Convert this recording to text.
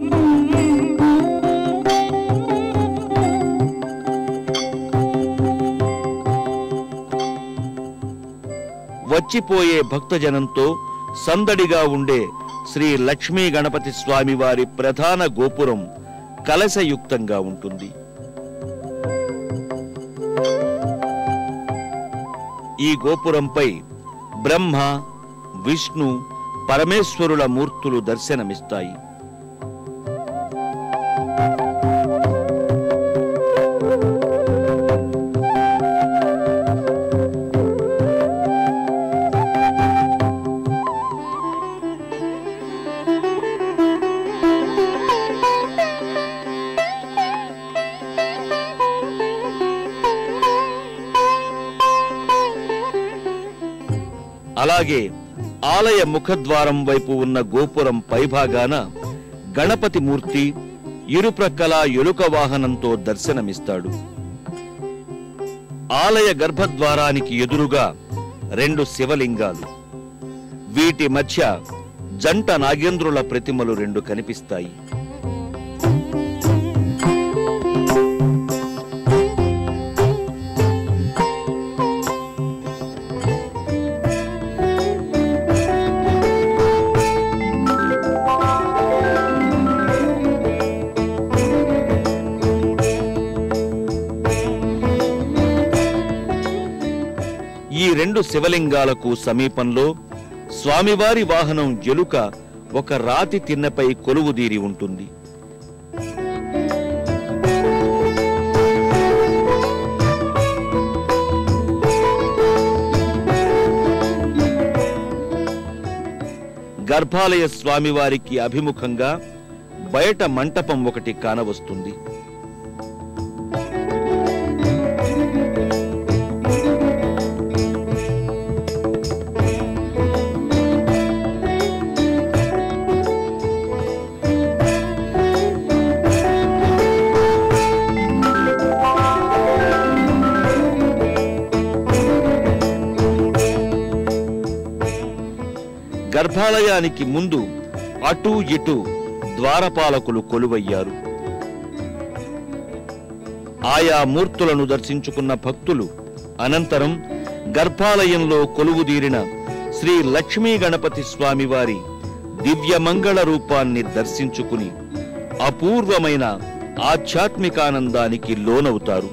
వచ్చిపోయే భక్తజనంతో సందడిగా ఉండే శ్రీ లక్ష్మీ గణపతి స్వామి వారి ప్రధాన గోపురం కలశయుక్తంగా ఉంటుంది. ఈ గోపురంపై బ్రహ్మ, విష్ణు, పరమేశ్వరుల మూర్తులు దర్శనమిస్తాయి. అలాగే ఆలయ ముఖద్వారం వైపు ఉన్న గోపురం పైభాగాన గణపతి మూర్తి ఇరుప్రక్కల ఎలుక వాహనంతో దర్శనమిస్తాడు. ఆలయ గర్భద్వారానికి ఎదురుగా 2 శివలింగాలు, వీటి మధ్య జంట నాగేంద్రుల ప్రతిమలు 2 కనిపిస్తాయి. ఈ 2 శివలింగాలకు సమీపంలో స్వామివారి వాహనం ఎలుక ఒక రాతి తిన్నెపై కొలువుదీరి ఉంటుంది. గర్భాలయ స్వామివారికి అభిముఖంగా బయట మంటపం ఒకటి కానవస్తుంది. గర్భాలయానికి ముందు అటూ ఇటూ ద్వారపాలకులు కొలువయ్యారు. ఆయా మూర్తులను దర్శించుకున్న భక్తులు అనంతరం గర్భాలయంలో కొలువుదీరిన శ్రీ లక్ష్మీ గణపతి స్వామివారి దివ్యమంగళ రూపాన్ని దర్శించుకుని అపూర్వమైన ఆధ్యాత్మికానందానికి లోనవుతారు.